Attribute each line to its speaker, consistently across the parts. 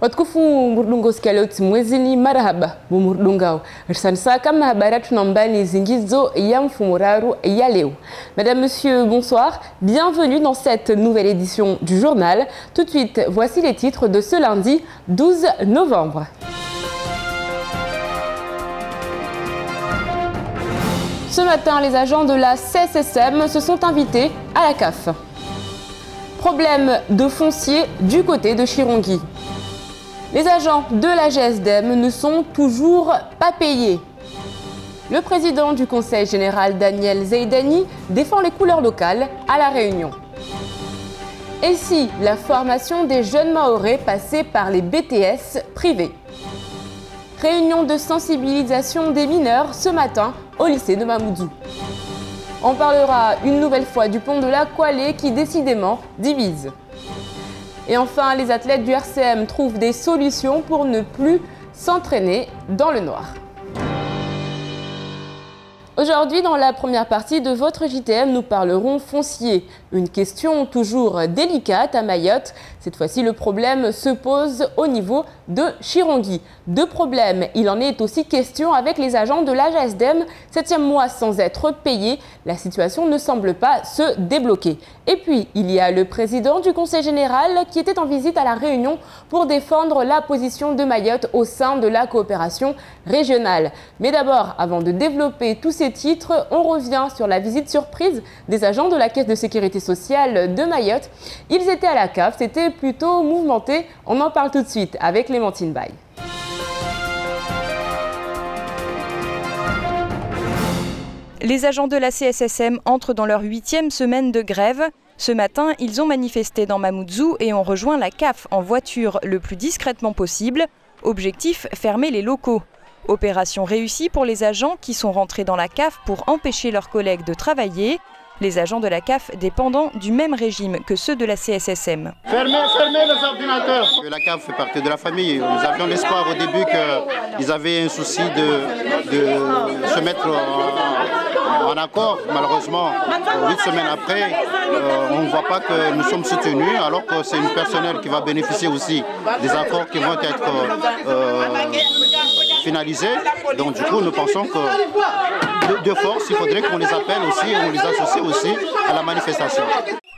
Speaker 1: Watukufu murdungo skaloti mwezini marahaba mumurdungao. Rsansa kama habari tunambani zingizo ya mfumuraru ya leo. Madame, Monsieur, bonsoir. Bienvenue dans cette nouvelle édition du journal. Tout de suite, voici les titres de ce lundi 12 novembre. Ce matin, les agents de la CSSM se sont invités à la CAF. Problème de foncier du côté de Chirongui. Les agents de la GSDM ne sont toujours pas payés. Le président du Conseil général, Daniel Zaidani, défend les couleurs locales à La Réunion. Et si la formation des jeunes Mahorais passait par les BTS privés? Réunion de sensibilisation des mineurs ce matin au lycée de Mamoudzou. On parlera une nouvelle fois du pont de la Kwalé qui décidément divise. Et enfin, les athlètes du RCM trouvent des solutions pour ne plus s'entraîner dans le noir. Aujourd'hui, dans la première partie de votre JTM, nous parlerons foncier. Une question toujours délicate à Mayotte. Cette fois-ci, le problème se pose au niveau de Chirongui. Deux problèmes. Il en est aussi question avec les agents de la GSDM. 7e mois sans être payés. La situation ne semble pas se débloquer. Et puis, il y a le président du Conseil général qui était en visite à La Réunion pour défendre la position de Mayotte au sein de la coopération régionale. Mais d'abord, avant de développer tous ces titres, on revient sur la visite surprise des agents de la Caisse de sécurité sociale de Mayotte. Ils étaient à la CAF, c'était plutôt mouvementé. On en parle tout de suite avec Clémentine Baye.
Speaker 2: Les agents de la CSSM entrent dans leur 8e semaine de grève. Ce matin, ils ont manifesté dans Mamoudzou et ont rejoint la CAF en voiture le plus discrètement possible. Objectif, fermer les locaux. Opération réussie pour les agents qui sont rentrés dans la CAF pour empêcher leurs collègues de travailler. Les agents de la CAF dépendant du même régime que ceux de la CSSM.
Speaker 3: Fermez les ordinateurs. La CAF fait partie de la famille. Nous avions l'espoir au début qu'ils avaient un souci de se mettre en accord. Malheureusement, 8 semaines après, on ne voit pas que nous sommes soutenus, alors que c'est une personnel qui va bénéficier aussi des accords qui vont être finalisés. Donc du coup, nous pensons que de force, il faudrait qu'on les appelle aussi et on les associe aussi à la manifestation.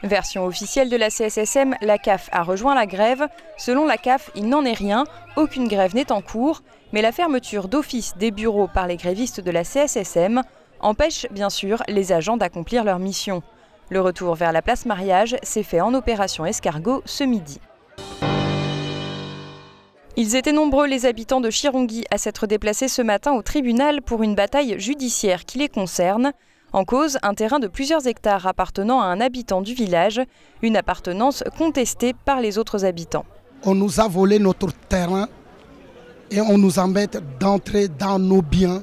Speaker 2: Version officielle de la CSSM, la CAF a rejoint la grève. Selon la CAF, il n'en est rien, aucune grève n'est en cours, mais la fermeture d'office des bureaux par les grévistes de la CSSM empêche bien sûr les agents d'accomplir leur mission. Le retour vers la place Mariage s'est fait en opération escargot ce midi. Ils étaient nombreux, les habitants de Chirongui, à s'être déplacés ce matin au tribunal pour une bataille judiciaire qui les concerne. En cause, un terrain de plusieurs hectares appartenant à un habitant du village, une appartenance contestée par les autres habitants.
Speaker 4: On nous a volé notre terrain et on nous embête d'entrer dans nos biens.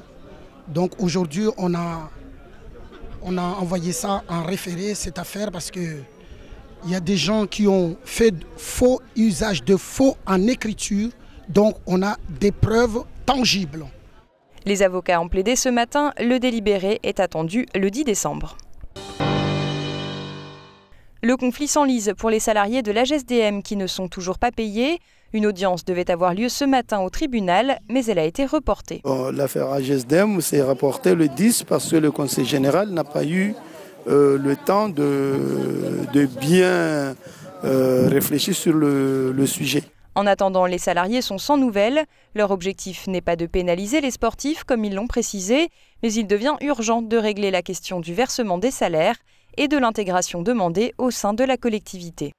Speaker 4: Donc aujourd'hui, on a envoyé ça en référé, cette affaire, parce qu'il y a des gens qui ont fait faux usage de faux en écriture. Donc on a des preuves tangibles.
Speaker 2: Les avocats ont plaidé ce matin, le délibéré est attendu le 10 décembre. Le conflit s'enlise pour les salariés de la GSDM qui ne sont toujours pas payés. Une audience devait avoir lieu ce matin au tribunal, mais elle a été reportée.
Speaker 5: L'affaire AGSDM s'est reportée le 10 parce que le Conseil général n'a pas eu le temps de bien réfléchir sur le sujet.
Speaker 2: En attendant, les salariés sont sans nouvelles. Leur objectif n'est pas de pénaliser les sportifs, comme ils l'ont précisé, mais il devient urgent de régler la question du versement des salaires et de l'intégration demandée au sein de la collectivité.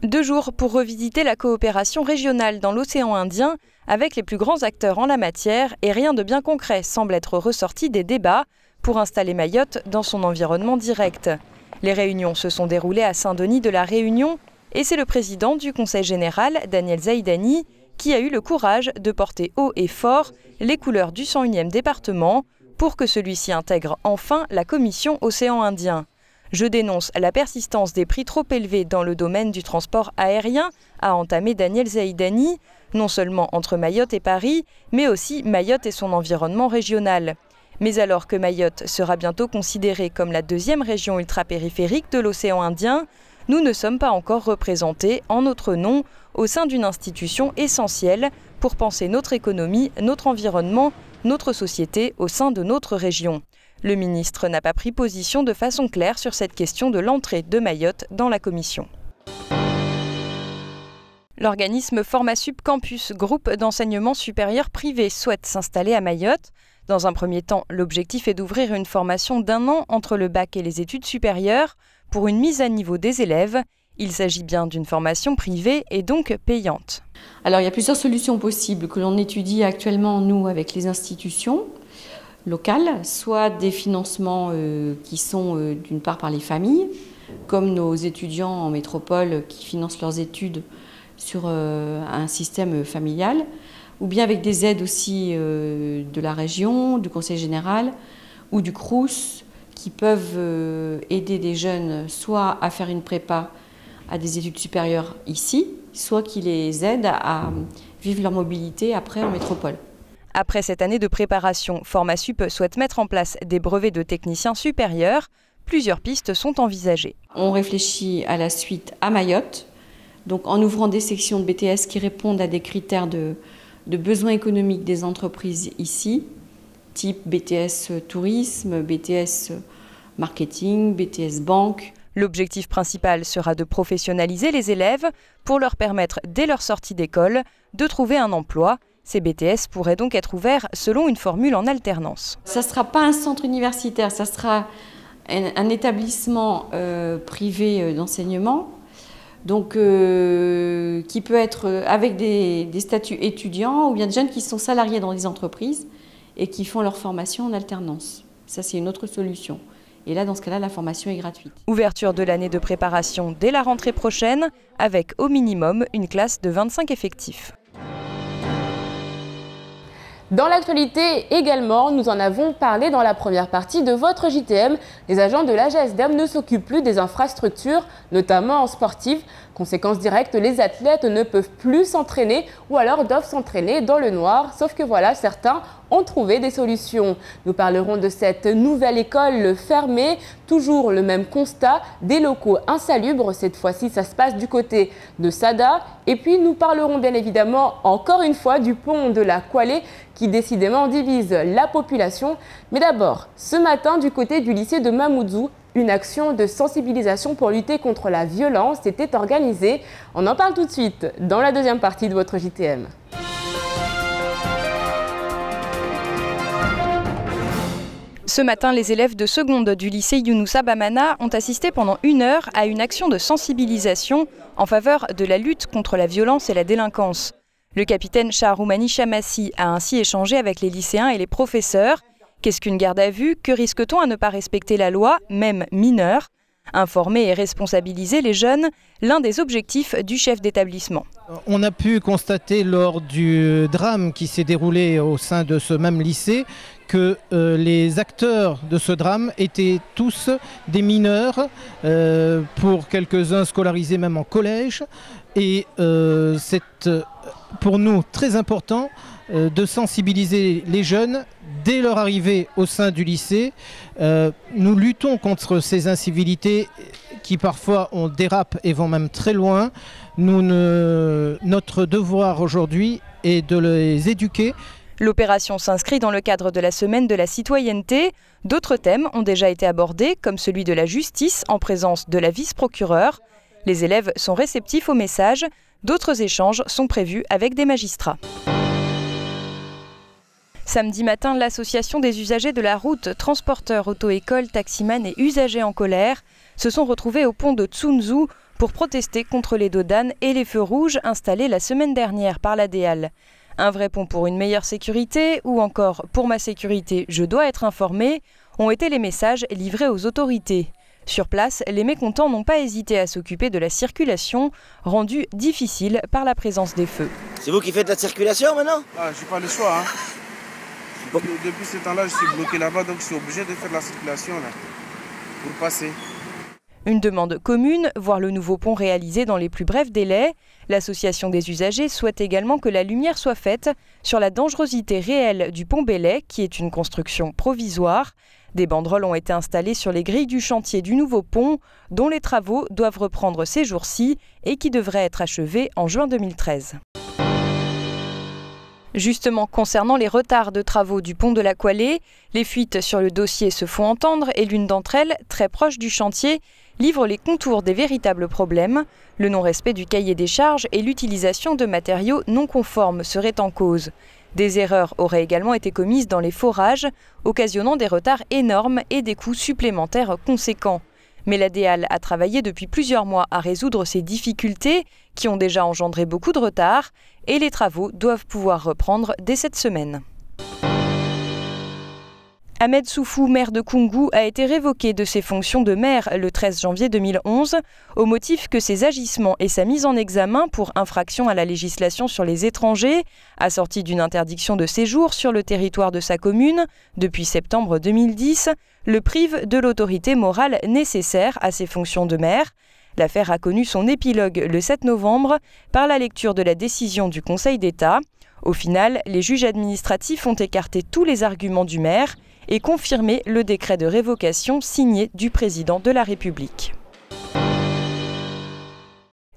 Speaker 2: 2 jours pour revisiter la coopération régionale dans l'océan Indien avec les plus grands acteurs en la matière, et rien de bien concret semble être ressorti des débats pour installer Mayotte dans son environnement direct. Les réunions se sont déroulées à Saint-Denis de la Réunion, et c'est le président du Conseil général, Daniel Zaidani, qui a eu le courage de porter haut et fort les couleurs du 101e département pour que celui-ci intègre enfin la commission Océan Indien. Je dénonce la persistance des prix trop élevés dans le domaine du transport aérien, a entamé Daniel Zaidani, non seulement entre Mayotte et Paris, mais aussi Mayotte et son environnement régional. Mais alors que Mayotte sera bientôt considérée comme la 2e région ultrapériphérique de l'océan Indien, nous ne sommes pas encore représentés en notre nom au sein d'une institution essentielle pour penser notre économie, notre environnement, notre société au sein de notre région. Le ministre n'a pas pris position de façon claire sur cette question de l'entrée de Mayotte dans la commission. L'organisme Formasup Campus, groupe d'enseignement supérieur privé, souhaite s'installer à Mayotte. Dans un premier temps, l'objectif est d'ouvrir une formation d'1 an entre le bac et les études supérieures pour une mise à niveau des élèves. Il s'agit bien d'une formation privée et donc payante.
Speaker 6: Alors il y a plusieurs solutions possibles que l'on étudie actuellement, nous, avec les institutions locales, soit des financements qui sont d'une part par les familles, comme nos étudiants en métropole qui financent leurs études sur un système familial, ou bien avec des aides aussi de la région, du Conseil général ou du Crous, qui peuvent aider des jeunes soit à faire une prépa à des études supérieures ici, soit qui les aident à vivre leur mobilité après en métropole.
Speaker 2: Après cette année de préparation, Formasup souhaite mettre en place des brevets de techniciens supérieurs. Plusieurs pistes sont envisagées.
Speaker 6: On réfléchit à la suite à Mayotte, donc en ouvrant des sections de BTS qui répondent à des critères de besoins économiques des entreprises ici, type BTS tourisme, BTS marketing, BTS banque.
Speaker 2: L'objectif principal sera de professionnaliser les élèves pour leur permettre, dès leur sortie d'école, de trouver un emploi. Ces BTS pourraient donc être ouverts selon une formule en alternance.
Speaker 6: Ça ne sera pas un centre universitaire, ça sera un établissement privé d'enseignement, donc qui peut être avec des statuts étudiants ou bien des jeunes qui sont salariés dans des entreprises et qui font leur formation en alternance. Ça, c'est une autre solution. Et là, dans ce cas-là, la formation est gratuite.
Speaker 2: Ouverture de l'année de préparation dès la rentrée prochaine, avec au minimum une classe de 25 effectifs.
Speaker 1: Dans l'actualité également, nous en avons parlé dans la première partie de votre JTM. Les agents de l'AGSDEM ne s'occupent plus des infrastructures, notamment en sportive. Conséquence directe, les athlètes ne peuvent plus s'entraîner ou alors doivent s'entraîner dans le noir. Sauf que voilà, certains ont trouvé des solutions. Nous parlerons de cette nouvelle école fermée. Toujours le même constat, des locaux insalubres. Cette fois-ci, ça se passe du côté de Sada. Et puis, nous parlerons bien évidemment, encore une fois, du pont de la Kwalé qui décidément divise la population. Mais d'abord, ce matin, du côté du lycée de Mamoudzou, une action de sensibilisation pour lutter contre la violence était organisée. On en parle tout de suite dans la deuxième partie de votre JTM.
Speaker 2: Ce matin, les élèves de seconde du lycée Younoussa Bamana ont assisté pendant 1 heure à une action de sensibilisation en faveur de la lutte contre la violence et la délinquance. Le capitaine Shaharoumani Chamassi a ainsi échangé avec les lycéens et les professeurs. Qu'est-ce qu'une garde à vue? Que risque-t-on à ne pas respecter la loi, même mineure? Informer et responsabiliser les jeunes, l'un des objectifs du chef d'établissement.
Speaker 7: On a pu constater lors du drame qui s'est déroulé au sein de ce même lycée que les acteurs de ce drame étaient tous des mineurs, pour quelques-uns scolarisés même en collège. Et c'est pour nous très important de sensibiliser les jeunes dès leur arrivée au sein du lycée. Nous luttons contre ces incivilités qui parfois on dérape et vont même très loin. Notre devoir aujourd'hui est de les éduquer.
Speaker 2: L'opération s'inscrit dans le cadre de la semaine de la citoyenneté. D'autres thèmes ont déjà été abordés, comme celui de la justice en présence de la vice-procureure. Les élèves sont réceptifs au message. D'autres échanges sont prévus avec des magistrats. Samedi matin, l'association des usagers de la route, transporteurs, auto-écoles, taximans et usagers en colère, se sont retrouvés au pont de Tsunzu pour protester contre les dos d'âne et les feux rouges installés la semaine dernière par la DEAL. Un vrai pont pour une meilleure sécurité ou encore pour ma sécurité, je dois être informé, ont été les messages livrés aux autorités. Sur place, les mécontents n'ont pas hésité à s'occuper de la circulation, rendue difficile par la présence des feux.
Speaker 8: C'est vous qui faites la circulation maintenant?
Speaker 9: Ah, j'ai pas le choix. Hein. Bon. Depuis ce temps-là, je suis bloqué là-bas, donc je suis obligé de faire la circulation là, pour passer.
Speaker 2: Une demande commune, voir le nouveau pont réalisé dans les plus brefs délais. L'association des usagers souhaite également que la lumière soit faite sur la dangerosité réelle du pont Belay, qui est une construction provisoire. Des banderoles ont été installées sur les grilles du chantier du nouveau pont, dont les travaux doivent reprendre ces jours-ci et qui devraient être achevés en juin 2013. Justement, concernant les retards de travaux du pont de la Couallée, les fuites sur le dossier se font entendre et l'une d'entre elles, très proche du chantier, livre les contours des véritables problèmes. Le non-respect du cahier des charges et l'utilisation de matériaux non conformes seraient en cause. Des erreurs auraient également été commises dans les forages, occasionnant des retards énormes et des coûts supplémentaires conséquents. Mais la DEAL a travaillé depuis plusieurs mois à résoudre ces difficultés qui ont déjà engendré beaucoup de retard et les travaux doivent pouvoir reprendre dès cette semaine. Ahmed Soufou, maire de Koungou, a été révoqué de ses fonctions de maire le 13 janvier 2011 au motif que ses agissements et sa mise en examen pour infraction à la législation sur les étrangers, assortie d'une interdiction de séjour sur le territoire de sa commune depuis septembre 2010, le prive de l'autorité morale nécessaire à ses fonctions de maire. L'affaire a connu son épilogue le 7 novembre par la lecture de la décision du Conseil d'État. Au final, les juges administratifs ont écarté tous les arguments du maire et confirmé le décret de révocation signé du président de la République.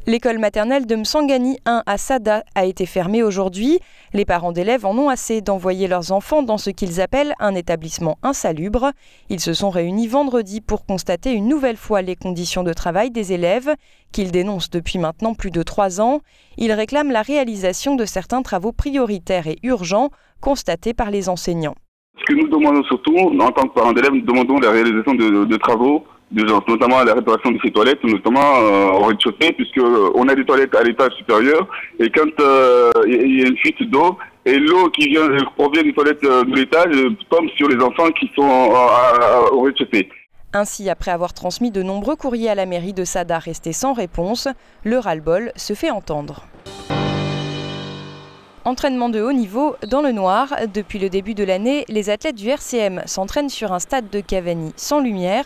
Speaker 2: L'école maternelle de Msangani 1 à Sada a été fermée aujourd'hui. Les parents d'élèves en ont assez d'envoyer leurs enfants dans ce qu'ils appellent un établissement insalubre. Ils se sont réunis vendredi pour constater une nouvelle fois les conditions de travail des élèves, qu'ils dénoncent depuis maintenant plus de 3 ans. Ils réclament la réalisation de certains travaux prioritaires et urgents constatés par les enseignants.
Speaker 10: Ce que nous demandons surtout, en tant que parents d'élèves, nous demandons la réalisation de travaux, notamment la réparation de ces toilettes, notamment au rez-de-chaussée, puisqu'on a des toilettes à l'étage supérieur, et quand il y a une fuite d'eau, et l'eau qui provient des toilettes de l'étage tombe sur les enfants qui sont au rez-de-chaussée.
Speaker 2: Ainsi, après avoir transmis de nombreux courriers à la mairie de Sada restés sans réponse, le ras-le-bol se fait entendre. Entraînement de haut niveau dans le noir. Depuis le début de l'année, les athlètes du RCM s'entraînent sur un stade de Cavani sans lumière.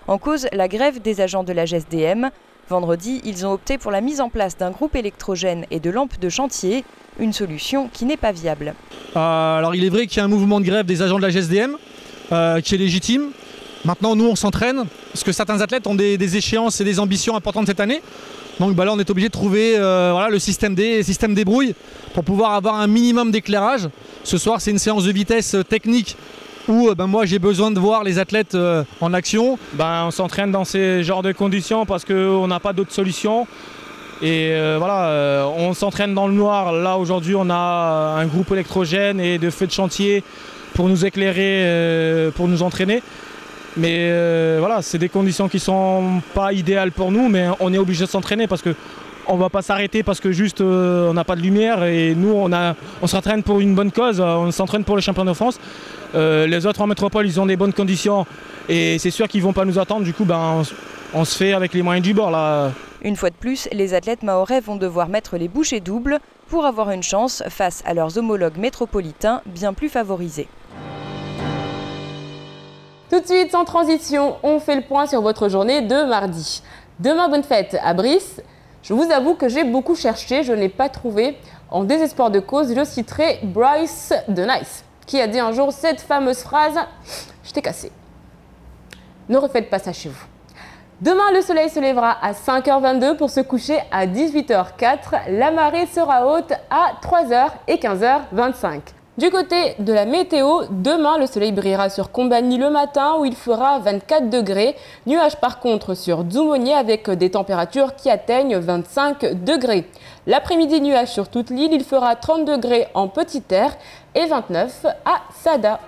Speaker 2: En cause, la grève des agents de la GSDM. Vendredi, ils ont opté pour la mise en place d'un groupe électrogène et de lampes de chantier, une solution qui n'est pas viable.
Speaker 11: Alors il est vrai qu'il y a un mouvement de grève des agents de la GSDM qui est légitime. Maintenant, nous, on s'entraîne parce que certains athlètes ont des échéances et des ambitions importantes cette année. Donc là, on est obligé de trouver le système des brouilles pour pouvoir avoir un minimum d'éclairage. Ce soir, c'est une séance de vitesse technique où moi, j'ai besoin de voir les athlètes en action.
Speaker 12: On s'entraîne dans ces genres de conditions parce qu'on n'a pas d'autre solution. Et on s'entraîne dans le noir. Là, aujourd'hui, on a un groupe électrogène et de feux de chantier pour nous éclairer, pour nous entraîner. Mais c'est des conditions qui sont pas idéales pour nous, mais on est obligé de s'entraîner parce que on va pas s'arrêter parce que juste on n'a pas de lumière et nous on s'entraîne pour une bonne cause, on s'entraîne pour les champions de France. Les autres en métropole, ils ont des bonnes conditions et c'est sûr qu'ils vont pas nous attendre. Du coup, on se fait avec les moyens du bord là.
Speaker 2: Une fois de plus, les athlètes mahorais vont devoir mettre les bouchées doubles pour avoir une chance face à leurs homologues métropolitains bien plus favorisés.
Speaker 1: Tout de suite, sans transition, on fait le point sur votre journée de mardi. Demain, bonne fête à Brice. Je vous avoue que j'ai beaucoup cherché, je n'ai pas trouvé. En désespoir de cause, je citerai Bryce de Nice, qui a dit un jour cette fameuse phrase « Je t'ai cassé ». Ne refaites pas ça chez vous. Demain, le soleil se lèvera à 5h22 pour se coucher à 18h04. La marée sera haute à 3h et 15h25. Du côté de la météo, demain, le soleil brillera sur Combani le matin où il fera 24 degrés. Nuages par contre sur Dzoumogné avec des températures qui atteignent 25 degrés. L'après-midi, nuages sur toute l'île, il fera 30 degrés en Petite-Terre et 29 à Sada.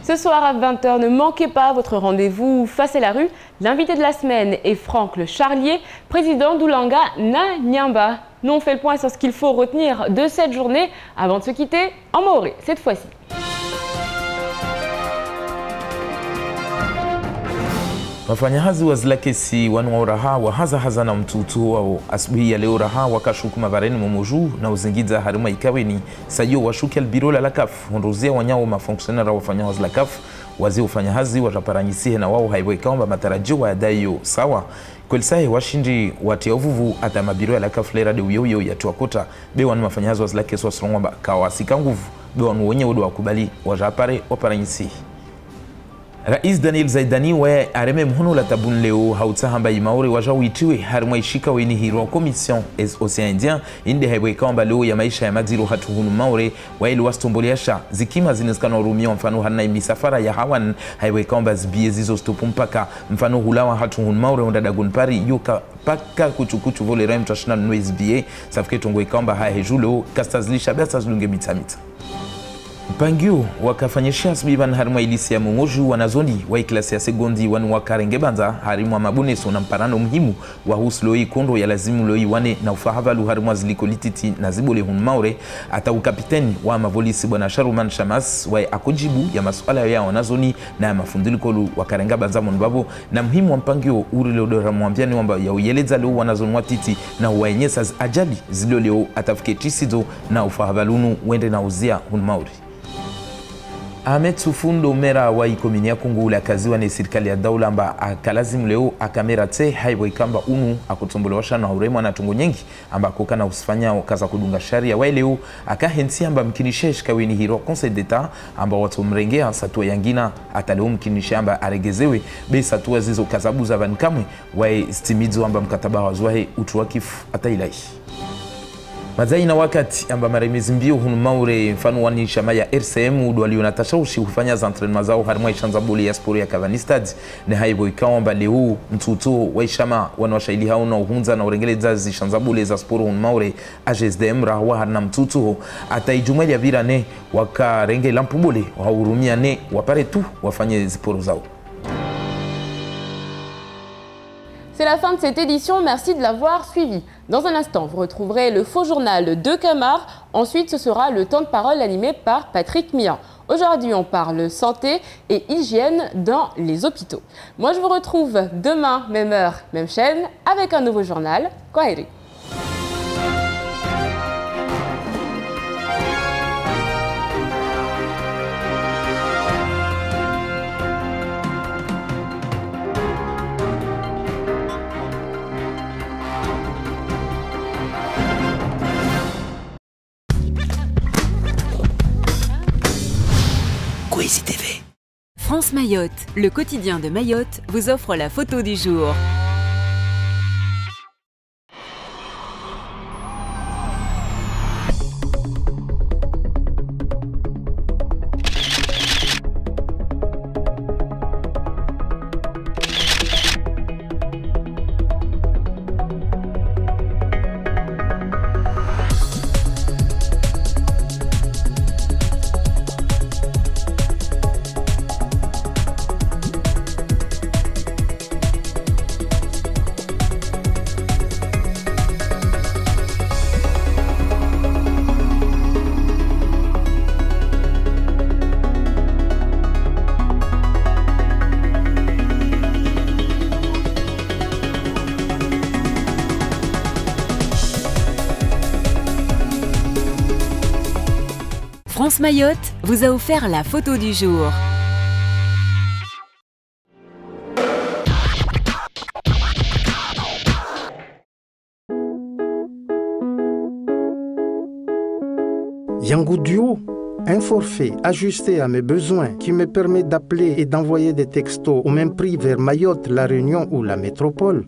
Speaker 1: Ce soir à 20h, ne manquez pas votre rendez-vous Face à la rue. L'invité de la semaine est Franck Le Charlier, président d'Oulanga Nanyamba. Nous on fait le point sur ce qu'il faut retenir de cette journée avant de se quitter en maoré cette fois-ci.
Speaker 13: Wafanyakazi wa Zlakesi wanaoraha wa haza na mtutu wao asubuhi ya leo raha wakashuku mabareni momoju na uzingiza harima ikaweni sayo washuki albirola la CAF hondozea wanyao mafonctionnaire wafanya la CAF wazi ufanyahazi wataparanyisihe na wao haiwekaomba matarajio wa dayo sawa kwelisahe washindi watia uvuvu ata mabiro ya la CAF lera de uyoyo ya tuakota bewa ni mafanyahazi wa Zlakesi wa Srongomba kawasika nguvu beonu wenye udo wakubali wajapare waparanyisi. Rais Daniel Zaidani we areme mhono la tabun leo hautahamba imaure waja witiwe harimwa ishika weni hiro Commission Océan Indien inde haiwe kamba leo ya maisha ya madiro hatu hunu maure wa ili wastomboleasha zikima zineskana urumio mfano hana misafara ya hawan haiwe kamba zibie zizo stopumpaka mfano hulawa hatu hunu maure undadagun pari yuka paka kuchukuchu vole raim tashina nuez bie safke tongwe kamba hahejulo kastazlisha besa zlunge mitamita. Pangio wakafanyisha sbiban harima ilisi ya mungoju wanazoni wa klasi ya segondi wanu wakarenge banza harimu wa maboneso na mparano muhimu wa husloi kondo ya lazimu loi wane na ufahavalu harimu ziliko lititi na zibole hun maure ata ukapiteni wa mavolisi bwana Sharuman Shamas wa akojibu ya masuala ya wanazoni na mafundilikolu wakarenga banza monbabo na muhimu wa mpangio uri leodora mwambiani wamba ya uyeleza leo wanazoni watiti na uwaenyesa ajali zilo leo atafike tisido na ufahavalunu wende na uzia hun maure. Ahmed Sufundo mera wa ikomini ya Kungu la kaziwa ni serikali ya daula amba akalazimu leo akamera te haibo ikamba unu akutumbulewasha na uremo na tungo nyengi amba kukana usifanya kaza kudunga sharia wa leo akahensi amba mkinishesh kaweni hiro Conseil d'Etat amba watu mrengea satua yangina ataleo mkinishe amba aregezewe be satua zizo kazabuza vankamwe wa stimidzo amba mkataba wazuahe utuwakifu atailai. Mazai na wakati amba maremizi mbio hunu maure mfano wani shama ya RCM udu walio natashawishi kufanya za entraînement zao harima ishanza boli ya sport ya Cavani Stade ne haibo ikawa amba leo mtuto wa ishama wanawashaili hao na uhunza na urengeleza zishanza boli za sport hunu maure AGSDM rahwa harina mtuto ata ijumeli ya vira ne waka renge lampu boli wahurumia ne wapare tu wafanye ziporo zao.
Speaker 1: C'est la fin de cette édition, merci de l'avoir suivi. Dans un instant, vous retrouverez le faux journal de Camar. Ensuite, ce sera le temps de parole animé par Patrick Mian. Aujourd'hui, on parle santé et hygiène dans les hôpitaux. Moi, je vous retrouve demain, même heure, même chaîne, avec un nouveau journal. Kwaheri.
Speaker 14: TV. France Mayotte, le quotidien de Mayotte, vous offre la photo du jour. France Mayotte vous a offert la photo du jour.
Speaker 15: Yango Duo, un forfait ajusté à mes besoins qui me permet d'appeler et d'envoyer des textos au même prix vers Mayotte, La Réunion ou la métropole.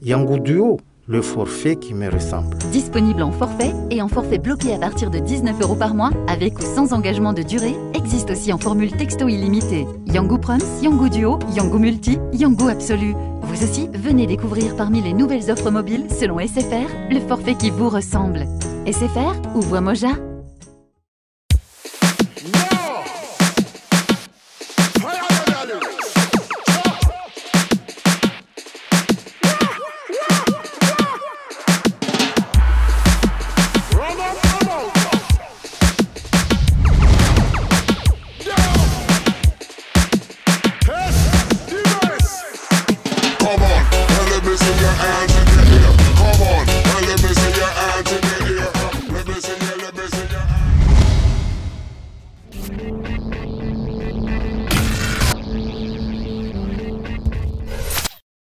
Speaker 15: Yango Duo, le forfait qui me ressemble.
Speaker 16: Disponible en forfait et en forfait bloqué à partir de 19 € par mois, avec ou sans engagement de durée, existe aussi en formule texto illimité. Yango Proms, Yango Duo, Yango Multi, Yango Absolu. Vous aussi, venez découvrir parmi les nouvelles offres mobiles selon SFR, le forfait qui vous ressemble. SFR ou Voix Moja.
Speaker 17: Come on, let me see your hands.